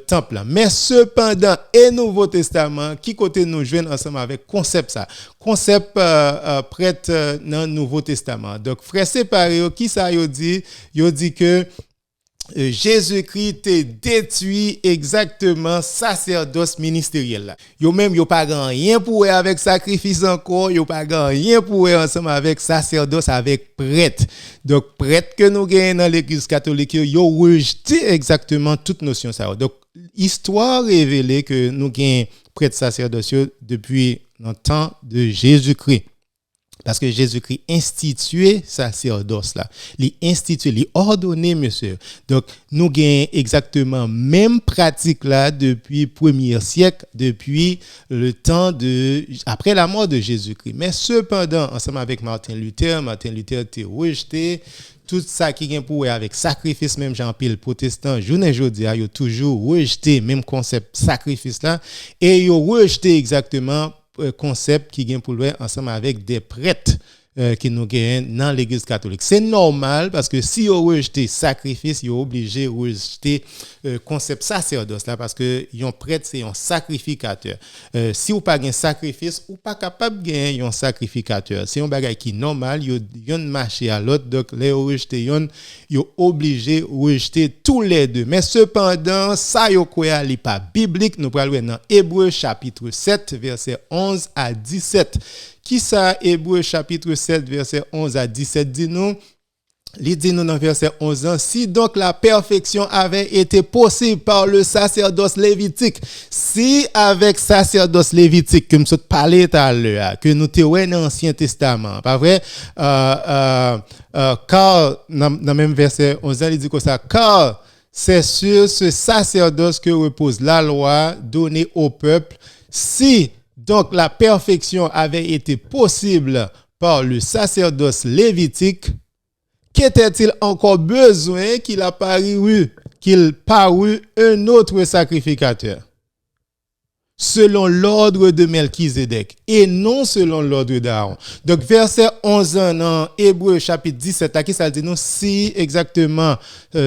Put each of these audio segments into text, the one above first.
temple là. Mais cependant et Nouveau Testament qui côté nous joindre ensemble avec concept prêtre dans Nouveau Testament. Donc frère séparé qui ça yo dit que Jésus-Christ te détruit exactement sacerdoce ministériel là. Yo même yo pas rien pour avec sacrifice encore, yo pas rien pour ensemble avec sacerdoce avec prêtre. Donc prêtre que nous gagnons dans l'église catholique, yo rejeté exactement toute notion ça. Donc histoire révélée que nous gagnons prêtre sacerdocieux depuis le temps de Jésus-Christ. Parce que Jésus-Christ institué sacerdoce là. Il institué, il ordonné, monsieur. Donc, nous gagnons exactement même pratique là depuis premier siècle, depuis le temps après la mort de Jésus-Christ. Mais cependant, ensemble avec Martin Luther a rejeté tout ça qui vient pour avec sacrifice, même Jean-Pile protestant, journée jodi a toujours rejeté même concept sacrifice là et ils ont rejeté exactement concept qui vient pour le ensemble avec des prêtres qui nous gagnent dans l'église catholique. C'est normal parce que si vous rejetez sacrifice, vous êtes obligé de rejeter concept sacerdoce là parce que un prêtre c'est un sacrificateur. Si vous pas un sacrifice, ou pas capable de gagner un sacrificateur. C'est un bagage qui est normal, vous marcher à l'autre donc les rejeter vous obligé de rejeter tous les deux. Mais cependant, ça yo quoi li pas biblique, nous parlons dans Hébreux chapitre 7 verset 11 à 17. Qui ça, Hébreux chapitre 7, verset 11 à 17, dit-nous, il dit nous dans verset 11, si donc la perfection avait été possible par le sacerdoce lévitique, si avec sacerdoce lévitique, comme je parlais tout à l'heure, que nous te dans l'Ancien Testament, pas vrai, car, dans même verset 11, il dit comme ça, car c'est sur ce sacerdoce que repose la loi donnée au peuple, si donc la perfection avait été possible par le sacerdoce lévitique, qu'était-il encore besoin qu'il parût un autre sacrificateur selon l'ordre de Melchizedek et non selon l'ordre d'Aaron. Donc verset 11 dans Hébreux chapitre 17 là qui ça dit nous si exactement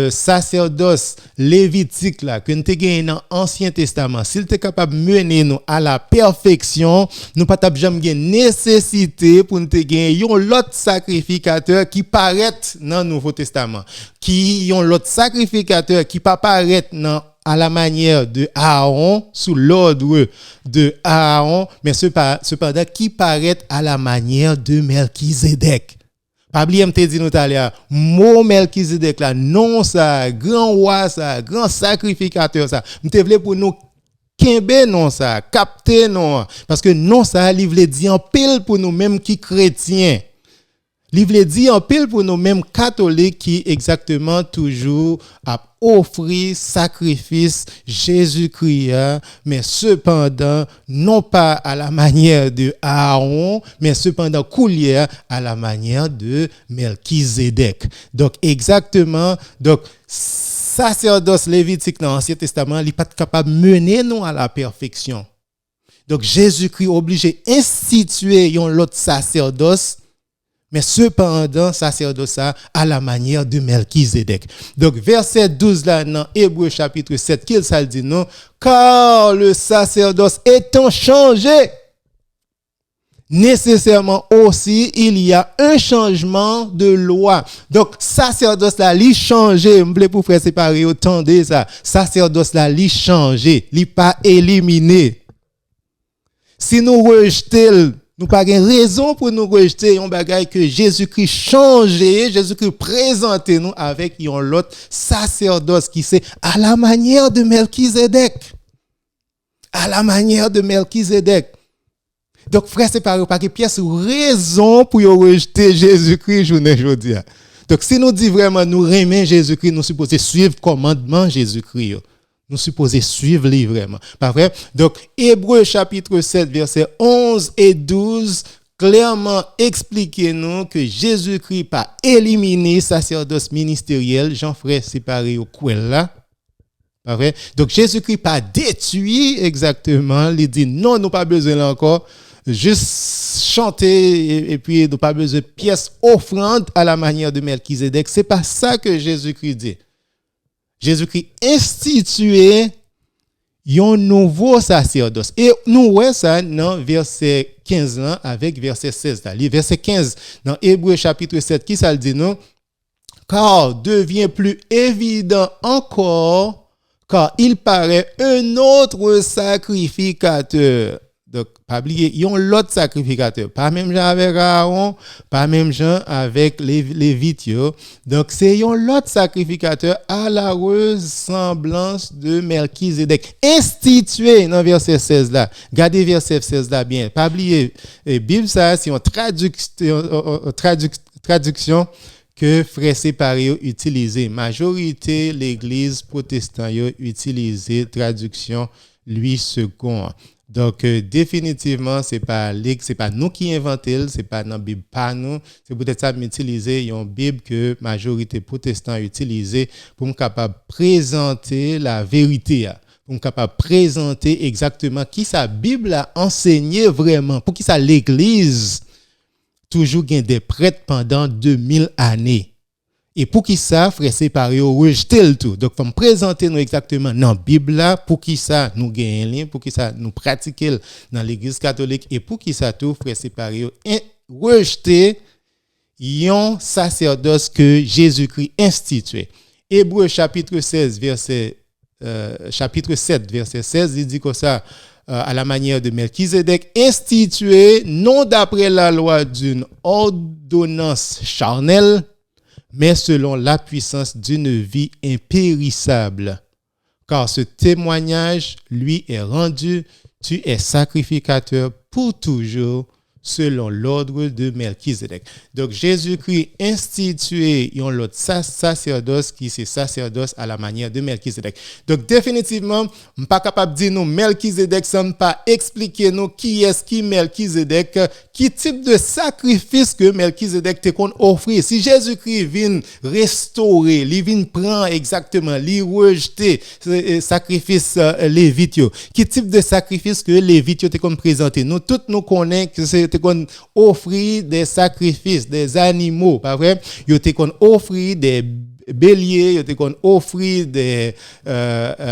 sacerdoce lévitique là que nous te gagné dans l'Ancien Testament s'il était capable de mener nous à la perfection, nous pas jamais gagner nécessité pour nous te gagner l'autre sacrificateur qui paraît dans le Nouveau Testament, qui ont l'autre sacrificateur qui pas paraît dans à la manière de Aaron, sous l'ordre de Aaron, mais cependant qui paraît à la manière de Melchizedek. Pas oublier m'te dit nous tout à l'heure, mot Melchizedek là, non ça, grand roi ça, grand sacrificateur ça. M'te vle pour nous kembe non ça, capter non, parce que non ça il veut dire en pile pour nous même qui chrétiens. Il veut dire en pile pour nous mêmes catholiques qui exactement toujours a offrir sacrifice Jésus-Christ, mais cependant non pas à la manière de Aaron, mais cependant coulière à la manière de Melchizedek. Donc exactement, donc sacerdoce lévitique dans l'Ancien Testament, il n'est pas capable de mener nous à la perfection. Donc Jésus-Christ est obligé d'instituer un autre sacerdoce. Mais cependant, sacerdoce à la manière de Melchizedek. Donc, verset 12 là, dans Hébreux chapitre 7, qu'il ça dit non? Car le sacerdoce étant changé, nécessairement aussi, il y a un changement de loi. Donc, sacerdoce là, li changé, m'blé pour faire séparer autant de ça. Sacerdoce là, li changé, li pas éliminé. Si nous rejetons, nous pas de raison pour nous rejeter un bagage que Jésus-Christ changé, Jésus-Christ présenté nous avec un autre sacerdoce qui c'est à la manière de Melchizedek. À la manière de Melchizedek. Donc frère c'est pas de pièce raison pour rejeter Jésus-Christ journée aujourd'hui. Donc si nous dit vraiment nous aimer Jésus-Christ, nous supposons suivre commandement Jésus-Christ. Nous supposons suivre les vraiment. Pas vrai? Donc, Hébreux chapitre 7, versets 11 et 12, clairement expliquez-nous que Jésus-Christ pas éliminé sacerdoce ministériel, Jean-Frère séparé au coin là. Pas vrai? Donc, Jésus-Christ pas détruit exactement, il dit non, nous pas besoin là encore. Juste chanter et puis nous pas besoin de pièces offrandes à la manière de Melchizedek. C'est pas ça que Jésus-Christ dit. Jésus-Christ institué un nouveau sacerdoce. Et nous voyons ça dans verset 15 là, avec verset 16 là. Verset 15 dans Hébreux chapitre 7, qui ça le dit non? Car devient plus évident encore, car il paraît un autre sacrificateur. Donc, pas oublier, il y a l'autre sacrificateur. Pas même gens avec Aaron, pas même gens avec les Lévites. Donc, c'est l'autre sacrificateur à la ressemblance de Melchizedek. Institué dans verset 16 là. Gardez verset 16 là bien. Pas oublier, Bible ça, c'est une traduction que frères séparés utilisé. Majorité l'église protestante utilisé traduction Louis II. Donc définitivement c'est pas nous qui inventons, c'est pas dans la Bible pas nous, c'est peut-être ça m'utiliser une Bible que majorité protestant utilisée pour me capable présenter la vérité, pour me capable présenter exactement qui sa Bible a enseigné vraiment, pour qui ça l'église toujours gain des prêtres pendant 2000 années. Et pour qui ça, frère séparé, rejeter le tout. Donc, faut me présenter nous exactement dans la Bible là, pour qui ça nous gagne, pour qui ça nous pratiquer dans l'église catholique, et pour qui ça tout, frère séparé, rejeter un sacerdoce que Jésus-Christ institué. Hébreux chapitre 7, verset 16, il dit comme ça, à la manière de Melchizedek, institué non d'après la loi d'une ordonnance charnelle, mais selon la puissance d'une vie impérissable. Car ce témoignage lui est rendu, tu es sacrificateur pour toujours, selon l'ordre de Melchizedek. Donc Jésus-Christ institué un autre sacerdoce qui c'est sacerdoce à la manière de Melchizedek. Donc définitivement, je ne suis pas capable de dire nous Melchizedek sans pas expliquer nous qui est qui Melchizedek, qui type de sacrifice que Melchizedek te qu'on offrir. Si Jésus-Christ vient restaurer, il vient prendre exactement, il rejeter sacrifice lévite, qui type de sacrifice que lévite te qu'on présenter. Nous tous nous connaissons que c'est qu'on offrir des sacrifices, des animaux, pas vrai? Yo te qu'on offrir des béliers, yo te qu'on offrir des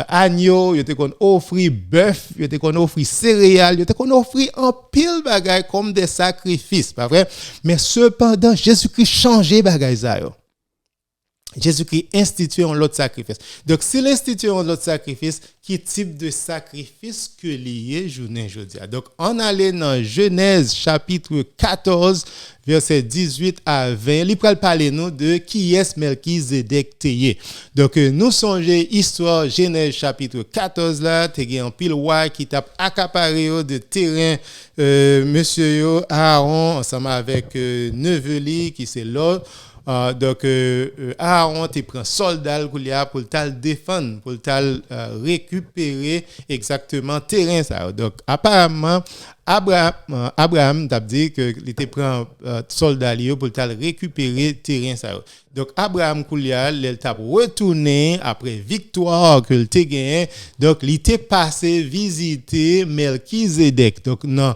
agneaux, yo te qu'on offrir bœuf, yo te qu'on offrir céréales, yo te qu'on offrir en pile bagay comme des sacrifices, pas vrai? Mais cependant, Jésus-Christ changeait bagay ça yo. Jésus-Christ institue un autre sacrifice. Donc, s'il institue un autre sacrifice, qui type de sacrifice que lié journée aujourd'hui? Donc, on allait dans Genèse chapitre 14, verset 18 à 20. Il va parler nous de qui est Melchizedek teye. Donc, nous songeons histoire Genèse chapitre 14 là, t'es un pile roi qui t'a accaparé de terrain, monsieur Aaron ensemble avec Neveli qui c'est l'autre. Donc Aaron te prend soldat pour t'al défendre, pour t'al récupérer exactement terrain ça. Donc apparemment Abraham t'a dit que il te prend soldat pour t'al récupérer terrain ça. Donc Abraham Koulia il t'a retourné après victoire que il t'a gagné. Donc il était passé visiter Melchizedek. Donc dans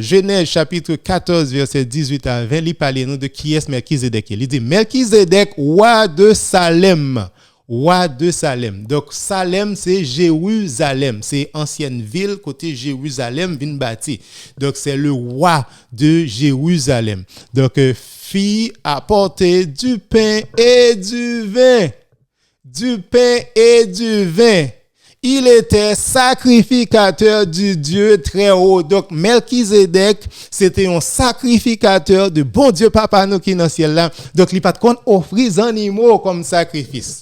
Genèse chapitre 14 verset 18 à 20, il parle nous de qui est Melchizedek. Il dit Melchizedek roi de Salem. Roi de Salem. Donc Salem c'est Jérusalem, c'est ancienne ville côté Jérusalem vient bâti. Donc c'est le roi de Jérusalem. Donc fit apporter du pain et du vin. Du pain et du vin. Il était sacrificateur du Dieu très haut. Donc, Melchizedek, c'était un sacrificateur de bon Dieu Papa nous qui est dans le ciel là. Donc, il pas de compte offrir des animaux comme sacrifice.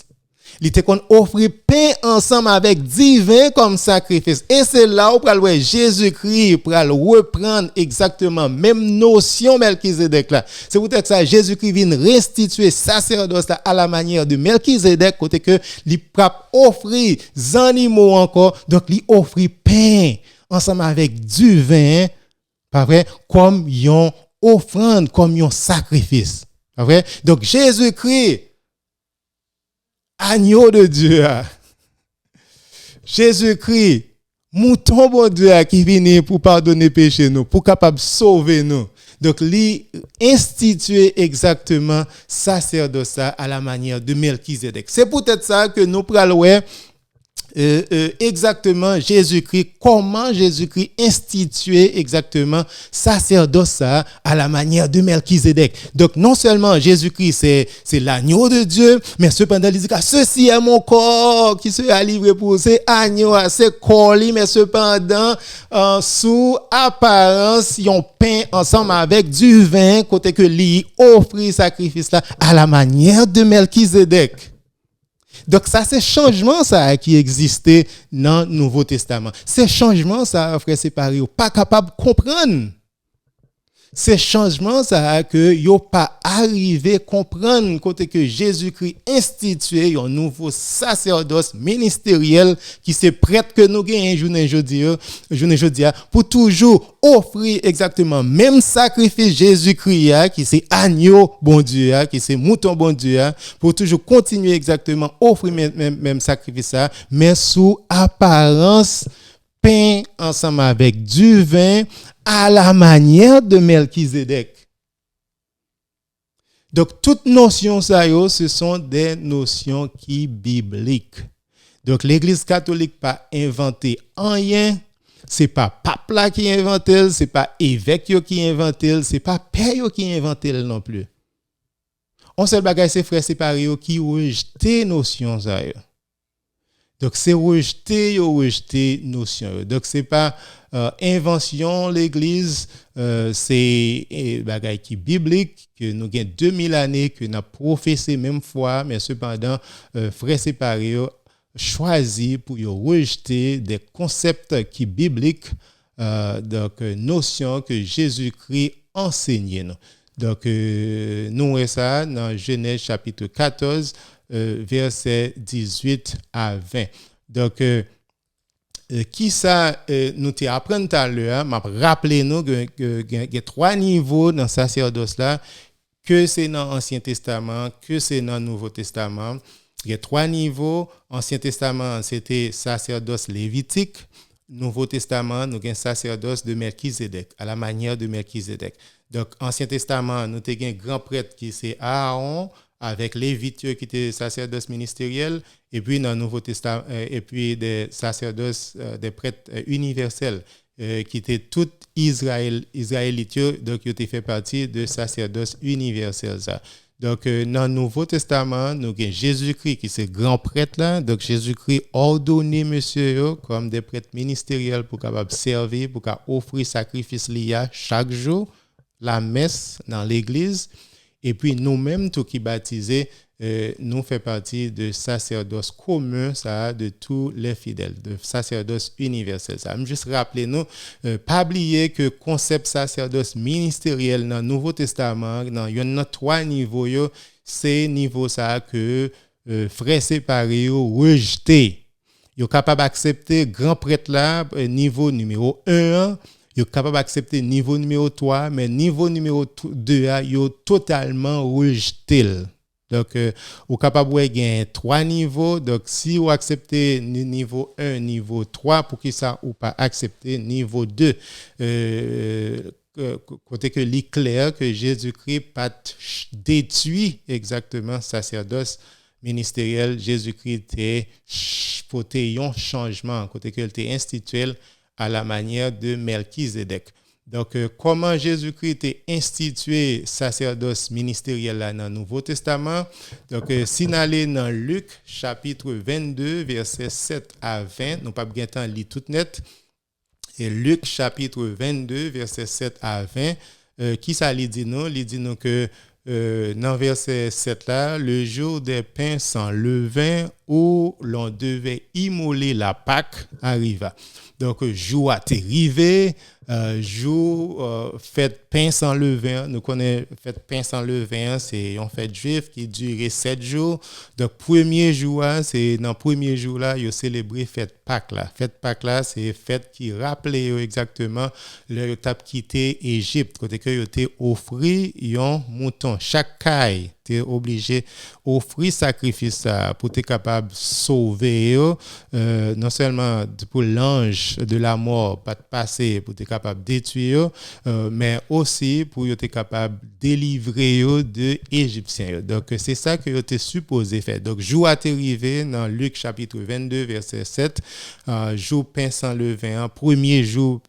Il était qu'on offrir pain ensemble avec divin comme sacrifice. Et c'est là où Jésus-Christ pour reprendre exactement même notion Melchizedek là. C'est peut-être ça Jésus-Christ vient restituer sacerdoce là à la manière de Melchizedek côté que il offrir des animaux encore, donc il offrir pain ensemble avec du vin, pas vrai, comme une offrande, comme un sacrifice. Pas vrai? Donc Jésus-Christ agneau de Dieu. Jésus-Christ, mouton bon Dieu qui vient pour pardonner péché nous, pour capable sauver nous. Donc, il institue exactement sacerdoce à la manière de Melchizedek. C'est peut-être ça que nous prenons exactement Jésus-Christ, comment Jésus-Christ instituait exactement sacerdoce à la manière de Melchizedek. Donc non seulement Jésus-Christ c'est l'agneau de Dieu, mais cependant il dit que ceci est mon corps qui sera livré pour c'est agneau, c'est corps, mais cependant sous apparence ils ont peint ensemble avec du vin côté que lui offrit sacrifice là à la manière de Melchizedek. Donc ça c'est changement ça qui existait dans le Nouveau Testament. C'est changement ça frère séparé pas capable de comprendre. C'est changement ça que yo pas arrivé comprendre côté que Jésus-Christ institué un nouveau sacerdoce ministériel qui c'est prêtre que nous gagnons journée jeudi pour toujours offrir exactement même sacrifice Jésus-Christ qui c'est agneau bon Dieu qui c'est mouton bon Dieu pour toujours continuer exactement offrir même sacrifice ça mais sous apparence peint ensemble avec du vin à la manière de Melchizedek. Donc, toutes notions, ce sont des notions qui bibliques. Donc, l'Église catholique n'a pas inventé rien. Ce n'est pas pape là qui a inventé, ce n'est pas évêque qui a inventé, ce n'est pas père qui a inventé non plus. On seul bagage, c'est frère séparé qui rejeté notions. Donc, c'est rejeter notion. Donc, c'est pas invention, l'Église, c'est bagay qui biblique, que nous avons 2000 années, que nous avons professé même foi, mais cependant, frères séparés choisi pour rejeter des concepts qui bibliques, donc notions que Jésus-Christ enseignait. Donc, nous voyons ça dans Genèse chapitre 14, versets 18 à 20. Donc, qui ça nous t'ai appris tout à l'heure, m'a rappelé nous que y a trois niveaux dans sacerdoce là, que c'est dans l'Ancien Testament, que c'est dans le Nouveau Testament. Il y a trois niveaux. Ancien Testament, c'était sacerdoce lévitique. Nouveau Testament, nous avons sacerdoce de Melchizedek, à la manière de Melchizedek. Donc, Ancien Testament, nous avons un grand prêtre qui c'est Aaron, avec Lévite qui était sacerdoce ministériel, et puis dans le Nouveau Testament, et puis des sacerdoces, des prêtres universels, qui étaient tout Israélites, donc qui étaient fait partie de sacerdoce universel. Donc, dans le Nouveau Testament, nous avons Jésus-Christ qui est grand prêtre là. Donc, Jésus-Christ ordonné monsieur comme des prêtres ministériels pour capable servir, pour offrir sacrifice lié chaque jour, la messe dans l'église. Et puis, nous-mêmes, tout qui baptisés, nous fait partie de sacerdoce commun, ça, de tous les fidèles, de sacerdoce universel. Ça, me juste rappeler nous, pas oublier que concept sacerdoce ministériel dans le Nouveau Testament, il y en a trois niveaux, c'est niveau ça que frères séparés rejeté. Ils sont capables d'accepter grand prêtre là, niveau numéro 1. Ils sont capables d'accepter niveau numéro 3, mais niveau numéro 2, ils sont totalement rejeté. Donc, vous êtes capable de gagner 3 niveaux. Donc, si vous acceptez niveau 1, niveau 3, pour que ça ou pas accepter niveau 2, côté que l'éclair que Jésus-Christ pas détruit exactement sacerdoce ministériel, Jésus-Christ était porté un changement, côté que il était institué à la manière de Melchizedek. Donc, comment Jésus-Christ a institué sacerdoce ministériel là dans le Nouveau Testament. Donc, si nous allons dans Luc, chapitre 22, versets 7 à 20, nous pas bien temps lire tout net. Et Luc, chapitre 22, versets 7 à 20, qui ça lui dit nous? Il dit nous que dans verset 7 là, le jour des pains sans levain où l'on devait immoler la Pâque arriva. Donc, jour a arrivé, jour fête pain sans levain. Nous connaissons fête pain sans levain, c'est une fête juive qui dure 7 jours. Donc, premier jour, c'est dans le premier jour là, ils célébré fête Pâques là. Fête Pâques là, c'est fête qui rappelait exactement le tap quitté Égypte, côté que ils ont offert un mouton. Chaque caille était obligé d'offrir sacrifice pour être capable de sauver non seulement pour l'ange de la mort pas de passer pour être capable de détruire mais aussi pour être capable de délivrer de Égyptiens. Donc c'est ça que était supposé faire. Donc jour est arrivé dans Luc chapitre 22 verset 7 jour pain sans levain, premier jour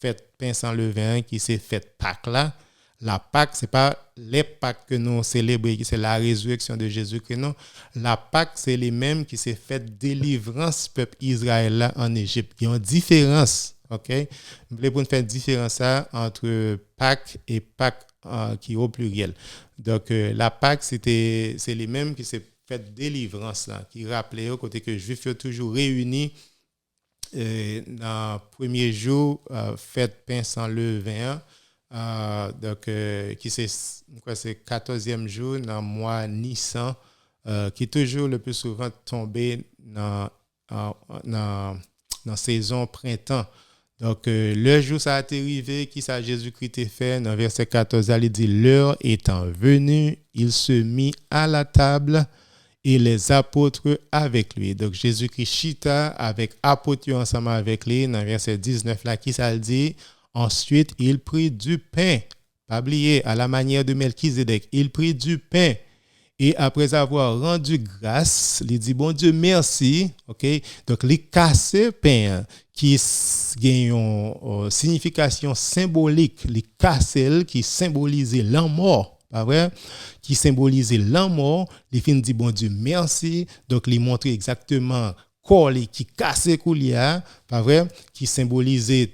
fête pain sans levain qui s'est fait Pâques là. La Pâques, c'est pas les Pâques que nous célébrons, c'est la résurrection de Jésus-Christ. Non, la Pâques, c'est les mêmes qui s'est fait délivrance peuple Israël là en Égypte. Il y a une différence, ok? Vous voulez pour faire une différence entre Pâques et Pâques qui est au pluriel. Donc la Pâques, c'est les mêmes qui s'est fait délivrance là, qui rappelaient au côté que les Juifs sont toujours réunis. Dans le premier jour, fête pain sans levain, donc qui c'est 14e jour dans le mois Nissan, qui est toujours le plus souvent tombé dans saison printemps. Donc le jour ça a été arrivé, qui ça Jésus-Christ a fait dans verset 14, il dit l'heure étant venue, il se mit à la table et les apôtres avec lui. Donc Jésus-Christ chita avec apôtres ensemble avec lui dans verset 19 là qui ça dit ensuite il prit du pain, pas oublier à la manière de Melchizedek, il prit du pain et après avoir rendu grâce, il dit bon Dieu merci, OK? Donc il casse pain qui a une signification symbolique, il casse qui symbolise la mort. Pas vrai, qui symbolisait l'amour, il fin dit bon Dieu merci, donc il montre exactement corps qui casse coulia, pas vrai, qui symbolisait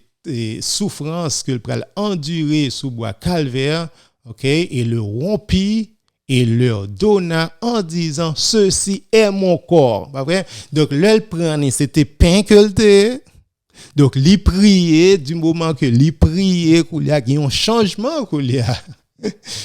souffrance que le pral endurer sous bois calvaire, OK, et le rompit et leur donna en disant ceci est mon corps, pas vrai. Donc le prenait c'était pain que le donc il priait du moment que il priait qu'il y a un changement qu'il y a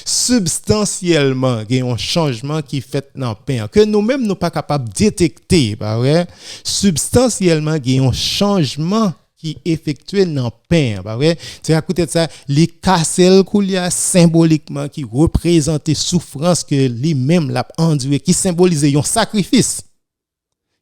substantiellement il y a un changement qui fait dans le pain que nous-mêmes nous pas capables de détecter pas vrai substantiellement il y a un changement qui effectué dans le pain pas vrai c'est à côté de ça les cassel qu'il y a symboliquement qui représentait souffrance que lui-même l'a enduré qui symbolisait un sacrifice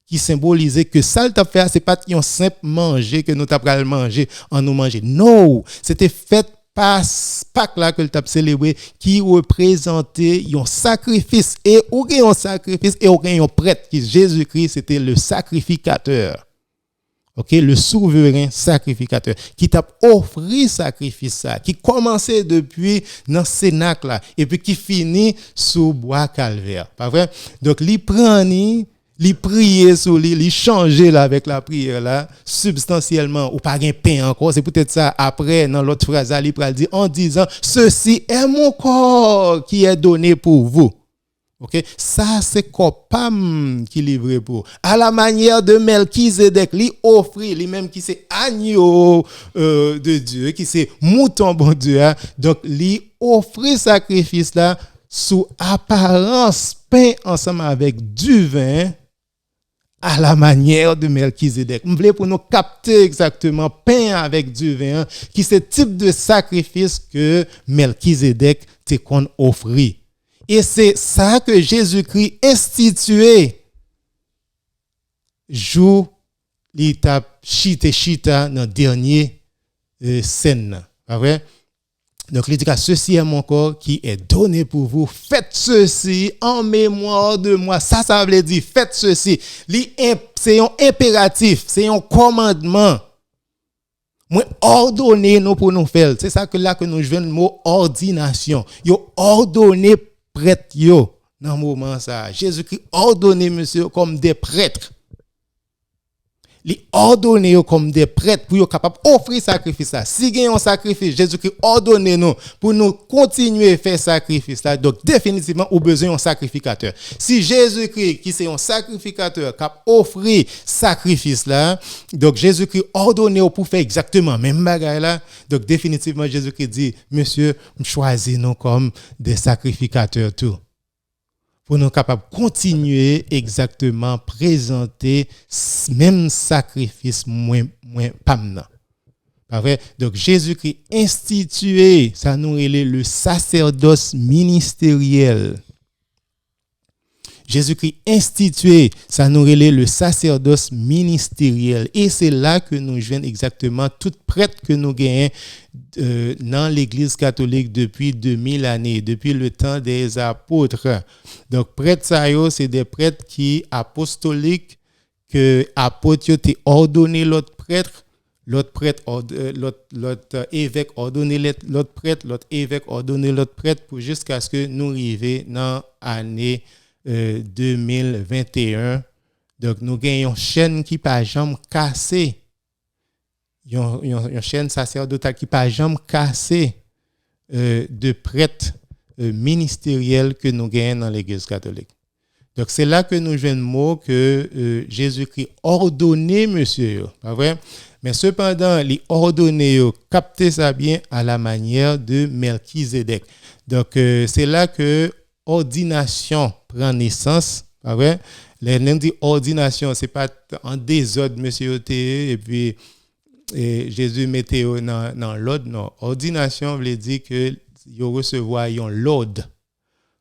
qui symbolisait que ça t'a fait c'est pas un simple manger que nous t'a pral manger en nous manger non c'était fait Pâques là que le t'a célébré qui représentait un sacrifice et un sacrifice et un prêtre qui Jésus-Christ c'était le sacrificateur. OK, le souverain sacrificateur qui t'a offert sacrifice ça qui commençait depuis dans cénacle là et puis qui finit sous bois calvaire. Pas vrai? Donc il prend li prier sur li changer là avec la prière là substantiellement ou pas gain pain encore c'est peut-être ça après dans l'autre phrase là il pral dire en disant ceci est mon corps qui est donné pour vous. OK ça c'est corps pam qui livré pour à la manière de Melchizedek li offrit lui même qui c'est agneau de Dieu qui c'est mouton bon Dieu hein? Donc li offrit sacrifice là sous apparence pain ensemble avec du vin à la manière de Melchizedek. Je voulais pour nous capter exactement pain avec du vin qui c'est le type de sacrifice que Melchizedek te qu'on offrit. Et c'est ça que Jésus-Christ institué jour l'étape chita dans dernier scène. Pas vrai? Donc, il dit que ceci est mon corps qui est donné pour vous. Faites ceci en mémoire de moi. Ça veut dire faites ceci. C'est un impératif, c'est un commandement. Moi, ordonner nous pour nous faire. C'est ça que là que nous jouons le mot ordination. Yo ordonné prêtre yo dans le moment ça. Jésus-Christ ordonné monsieur comme des prêtres. Les ordonner comme des prêtres pour être capable d'offrir sacrifice là. Si il y a un sacrifice, Jésus-Christ ordonne nous pour nous continuer à faire sacrifice là. Donc définitivement, on a besoin d'un sacrificateur. Si Jésus-Christ qui c'est un sacrificateur qui a offert sacrifice là, donc Jésus-Christ ordonne pour faire exactement même bagaille là. Donc définitivement Jésus-Christ dit monsieur, choisis nous comme des sacrificateurs tout. Pour nous capables de continuer exactement présenter même sacrifice moins pamna. Pas vrai? Donc Jésus-Christ institué, ça nous relève le sacerdoce ministériel. Jésus-Christ institué, ça nous relève le sacerdoce ministériel. Et c'est là que nous joignons exactement tout prêtre que nous gagnons dans l'Église catholique depuis 2000 années, depuis le temps des apôtres. Donc, prêtres, c'est des prêtres qui apostoliques, que apôtres ont ordonné l'autre prêtre, l'autre évêque ordonné l'autre prêtre, l'autre évêque ordonné l'autre prêtre, pour jusqu'à ce que nous arrivions dans l'année 2021. Donc, nous gagnons une chaîne qui pas jamais cassée. Une chaîne sacerdotale qui pas jamais cassée de prêtres ministériels que nous gagnons dans l'Église catholique. Donc, c'est là que nous jouons le mot que Jésus-Christ ordonné, monsieur. Pas vrai? Mais cependant, les ordonnés, captez ça bien à la manière de Melchizedek. Donc, c'est là que ordination prend naissance, pas vrai? Les noms dit ordination, c'est pas en désordre, monsieur, et puis Jésus mettait dans l'ordre, non. Ordination veut dire que vous recevez un l'ordre,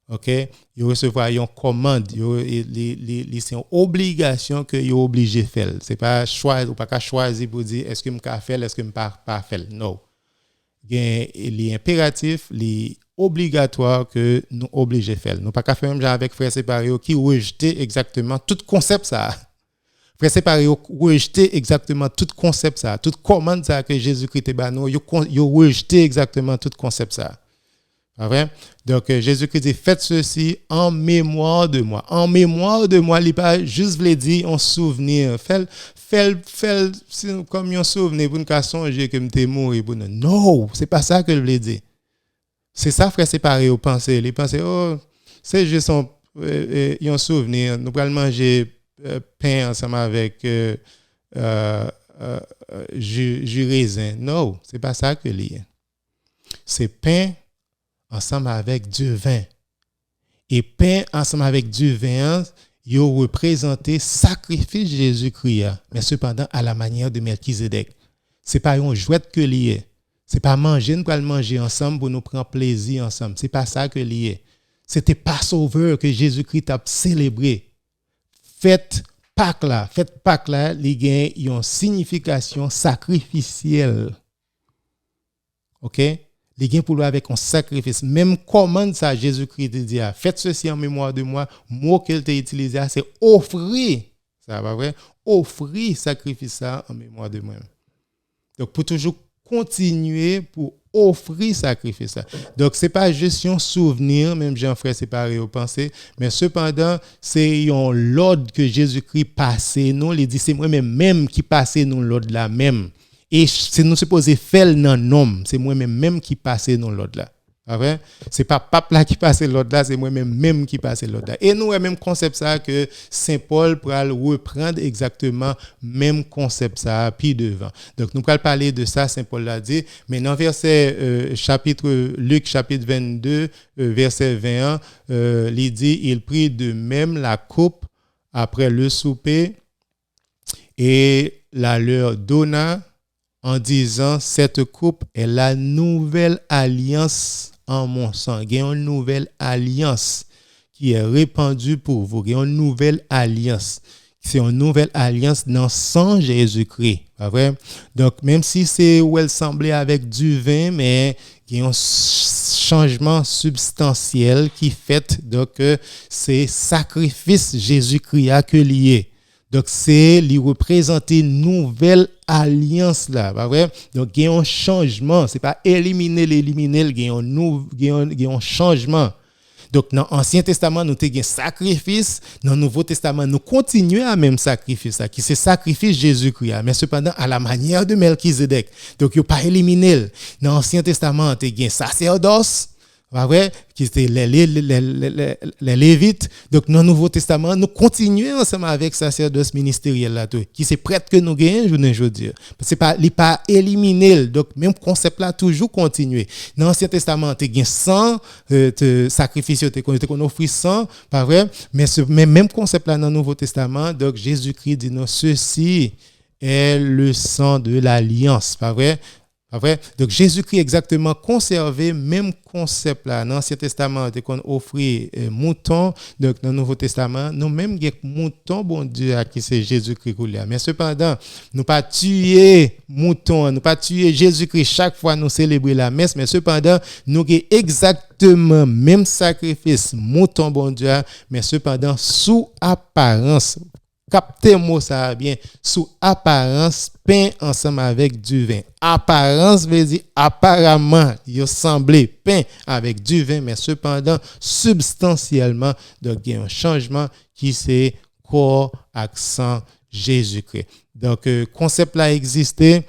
ok? Vous recevez une commande, c'est une obligation que vous obligé de faire. C'est pas choisir, ou pas choisir pour dire est-ce que je peux faire, est-ce que je ne peux pas faire, non. Il est impératif, les obligatoire que nous obligés de faire. Nous pas qu'à faire même avec frère séparé qui rejeté exactement tout concept ça. Frère séparé rejeté exactement tout concept ça, toute commande ça que Jésus-Christ ba nous, yo rejeté exactement tout concept ça. Pas vrai? Donc Jésus-Christ dit faites ceci en mémoire de moi. En mémoire de moi, il pas juste veut dire en souvenir. Fait comme un souvenir pour nous songer que m'était mort pour nous. Non, c'est pas ça que je voulais dire. C'est ça, frère, séparé au penser. Les pensées, oh, c'est juste un souvenir. Nous allons manger pain ensemble avec jus raisin. Non, c'est pas ça que l'est. C'est pain ensemble avec du vin. Et pain ensemble avec du vin, il représenté sacrifice Jésus-Christ, mais cependant à la manière de Melchizedek. C'est pas un jouet que l'est. C'est pas manger, nous allons manger ensemble pour nous prendre plaisir ensemble. C'est pas ça que lié. C'était Passover que Jésus-Christ a célébré. Faites Pâques là, il y a une signification sacrificielle. OK? Il y a pour lui avec un sacrifice. Même comment ça Jésus-Christ dit, faites ceci en mémoire de moi. Mot qu'il t'a utilisé, c'est offrir. Ça va vrai? Offrir sacrifice ça en mémoire de moi. Donc pour toujours continuer pour offrir sacrifice. Donc, ce n'est pas juste un souvenir, même Jean-Frère séparé au pensée, mais cependant, c'est un l'ordre que Jésus-Christ passait. Nous, il dit, c'est moi-même qui passais nous l'ordre là même. Et c'est nous supposé faire dans nom. C'est moi-même qui passais nous l'ordre là. Ce n'est pas pape là qui passe l'ordre là, c'est moi-même qui passe l'ordre là. Et nous, le même concept ça que Saint Paul pour reprendre exactement même concept ça puis devant. Donc nous allons parler de ça, Saint Paul l'a dit, mais dans verset Luc chapitre 22 verset 21, il dit il prit de même la coupe après le souper et la leur donna en disant cette coupe est la nouvelle alliance en mon sang. Il y a une nouvelle alliance qui est répandue pour vous. Il y a une nouvelle alliance. C'est une nouvelle alliance dans le sang Jésus-Christ. Pas vrai? Donc, même si c'est où elle semblait avec du vin, mais il y a un changement substantiel qui fait donc c'est sacrifice Jésus-Christ que lié. Donc, c'est lui représenter une nouvelle alliance là, pas vrai? Donc, il y a un changement. C'est pas éliminer, il y a un changement. Donc, dans l'Ancien Testament, nous avons un sacrifice. Dans le Nouveau Testament, nous continuons à même sacrifice, qui c'est sacrifice Jésus-Christ, mais cependant à la manière de Melchizedek. Donc, il n'y a pas éliminé. Dans l'Ancien Testament, nous avons un sacerdoce. Pas vrai, qui étaient les Lévites. Donc, dans le Nouveau Testament, nous continuons ensemble avec le sacerdoce ministériel là, qui c'est prêtre que nous gagnons, je veux dire. C'est pas, il pas éliminé. Donc, même concept là, toujours continuer. Dans l'Ancien Testament, tu as 100 sacrifices, tu as offert 100, pas vrai? Mais même concept là dans le Nouveau Testament, donc Jésus-Christ dit non, ceci est le sang de l'alliance. Pas vrai? Pas vrai? Donc Jésus-Christ exactement conservé même concept là dans l'Ancien Testament qu'on offrait mouton, donc dans le Nouveau Testament nous même des mouton bon Dieu qui c'est Jésus-Christ mais cependant nous pas tuer mouton, nous pas tuer Jésus-Christ chaque fois nous célébrer la messe, mais cependant nous avons exactement même sacrifice mouton bon Dieu, mais cependant sous apparence. Captez moi ça bien, sous apparence peint ensemble avec du vin. Apparence veut dire apparemment il semblait peint avec du vin, mais cependant substantiellement donc il y a un changement qui c'est corps accent Jésus-Christ. Donc concept là existait.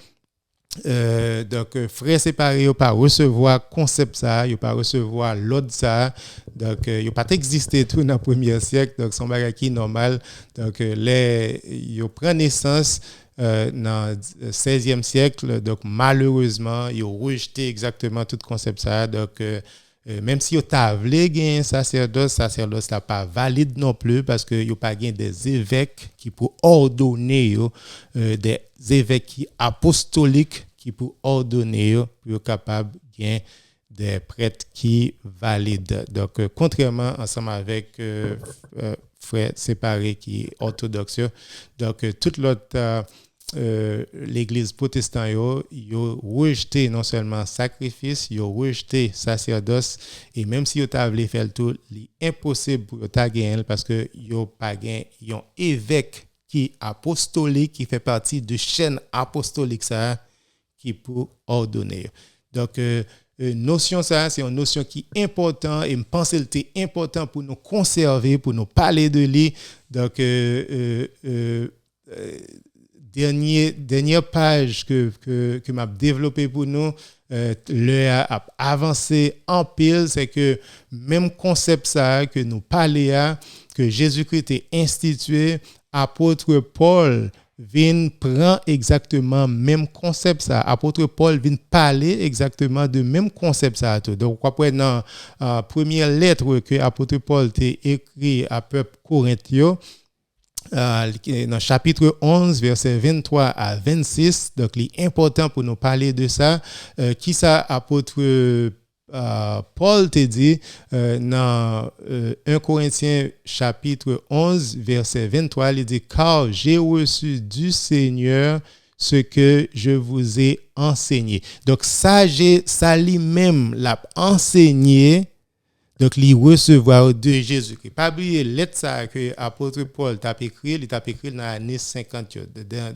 Donc frères séparés ils pas recevoir concept ça, ils pas recevoir l'autre ça, donc ils pas existé tout dans le premier siècle, donc son bagage qui normal, donc les ils prennent naissance dans le 16e siècle, donc malheureusement ils ont rejeté exactement tout concept ça, donc même si vous avez gagné un sacerdoce n'est pas valide non plus parce que vous pas gagné des évêques qui pour ordonner des évêques qui apostoliques qui pour ordonner pour capable gagner des prêtres qui valident. Donc contrairement ensemble avec frères séparés qui est orthodoxe, donc toute l'autre l'église protestante yo rejeté non seulement sacrifice, yo rejeté sacerdoce et même si yo t'a voulu faire le tout, impossible pour ta gagner parce que yo pas gagné yon évêque qui apostolique qui fait partie de chaîne apostolique ça qui pour ordonner. Donc notion ça c'est une notion qui est importante et je pense que c'est important pour nous conserver, pour nous parler de lui. Donc dernière page que m'a développé pour nous le a avancé en pile, c'est que même concept ça que nous parlons que Jésus-Christ est institué, apôtre Paul vient prendre exactement même concept ça, apôtre Paul vient parler exactement de même concept ça. Donc après dans première lettre que apôtre Paul t'a écrit à peuple corinthien dans chapitre 11 verset 23 à 26, donc il est important pour nous parler de ça qui ça apôtre Paul te dit dans 1 Corinthiens chapitre 11 verset 23, il dit car j'ai reçu du Seigneur ce que je vous ai enseigné. Donc ça lui-même l'a enseigné. Donc, il recevoir de Jésus-Christ. Pas oublier lettre ça que apôtre Paul t'a écrit, il t'a écrit dans l'année 50,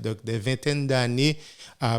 donc des vingtaines d'années,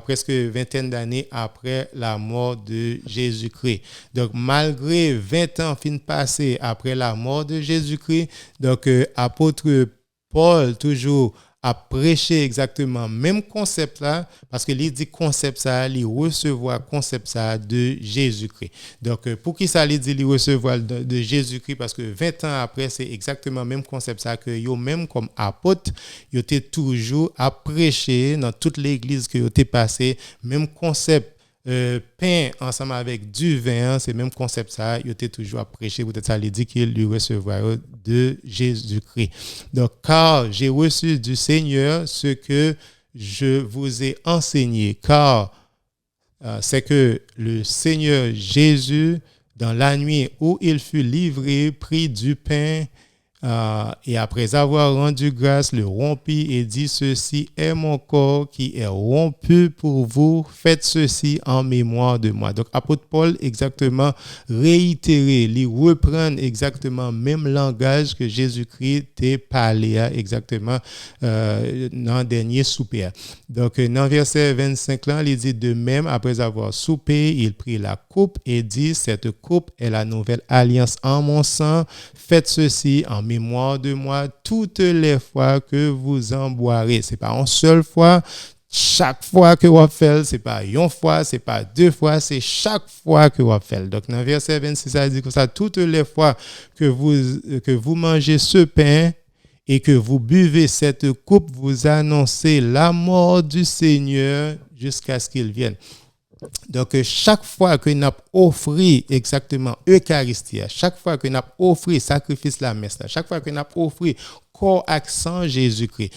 presque vingtaine d'années après la mort de Jésus-Christ. Donc, malgré 20 ans fin passés après la mort de Jésus-Christ, donc apôtre Paul toujours a prêché exactement même concept là parce que il dit concept ça il recevoir concept ça de Jésus-Christ. Donc pour qui ça il dit il recevoir de Jésus-Christ parce que 20 ans après c'est exactement même concept ça que yo même comme apôtre yo était toujours à prêcher dans toute l'église que yo était passé même concept pain ensemble avec du vin, c'est même concept ça, il était toujours à prêcher, peut-être ça il dit qu'il lui recevoir de Jésus-Christ. Donc car j'ai reçu du Seigneur ce que je vous ai enseigné, car c'est que le Seigneur Jésus dans la nuit où il fut livré prit du pain et après avoir rendu grâce, le rompit et dit ceci est mon corps qui est rompu pour vous, faites ceci en mémoire de moi. Donc apôtre Paul exactement réitéré, il reprend exactement même langage que Jésus-Christ t'a parlé exactement dans le dernier souper. Donc dans verset 25 là, il dit de même après avoir soupé, il prit la coupe et dit cette coupe est la nouvelle alliance en mon sang, faites ceci en mémoire de moi toutes les fois que vous en boirez. C'est pas une seule fois, chaque fois que vous faites, c'est pas une fois, c'est pas deux fois, c'est chaque fois que vous faites. Donc dans verset 26 ça dit comme ça toutes les fois que vous mangez ce pain et que vous buvez cette coupe, vous annoncez la mort du Seigneur jusqu'à ce qu'il vienne. Donc, chaque fois que nous offrons exactement Eucharistie, chaque fois que nous offrons sacrifice la messe, chaque fois que nous offrons corps accent Jésus-Christ,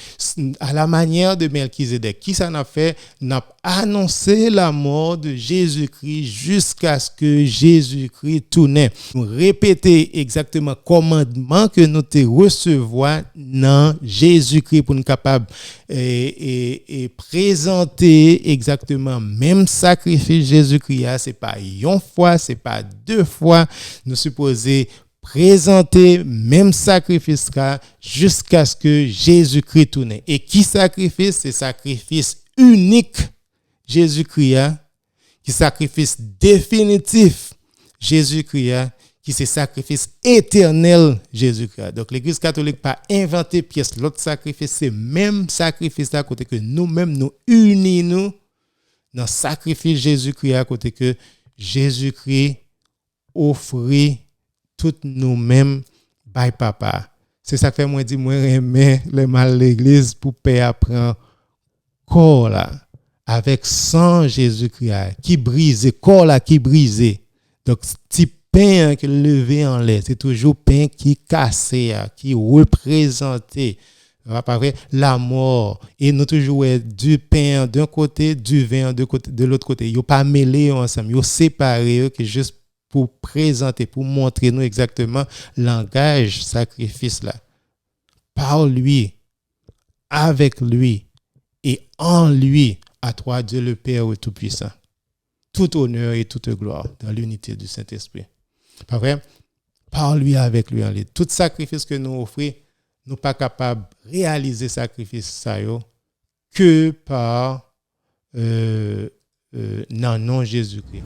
à la manière de Melchizedek, qui ça n'a fait? N'a annoncé la mort de Jésus-Christ jusqu'à ce que Jésus-Christ tourne. Nous répéter exactement commandement que nous te recevoir dans Jésus-Christ pour nous capables et présenter exactement même sacrifice Jésus-Christ. C'est pas une fois, c'est pas deux fois. Nous supposons présenter même sacrifice jusqu'à ce que Jésus-Christ tourne. Et qui sacrifice? C'est sacrifice unique Jésus-Christ, qui sacrifice définitif Jésus-Christ, qui c'est sacrifice éternel Jésus-Christ. Donc l'Église catholique pas inventé pièce l'autre sacrifice, c'est même sacrifice à côté que nous-mêmes nous unis nous dans sacrifice Jésus-Christ à côté que Jésus-Christ offrit toutes nous-mêmes by papa. C'est ça que fait moi dit moi aimer le mal l'église pour père apprend corps là avec sang Jésus-Christ qui brisé corps là qui brisé. Donc petit pain qui levé en l'air, c'est toujours pain qui cassé qui représenté la mort et nous toujours du pain d'un côté du vin de l'autre côté. Ils pas mêlé ensemble, ils séparé que juste pour présenter, pour montrer nous exactement langage sacrifice là. Par lui, avec lui et en lui, à toi Dieu le Père Tout-Puissant. Tout honneur et toute gloire dans l'unité du Saint-Esprit. Pas vrai? Par lui, avec lui en lui. Tout sacrifice que nous offrons, nous pas capables de réaliser sacrifice ça que par non Jésus-Christ.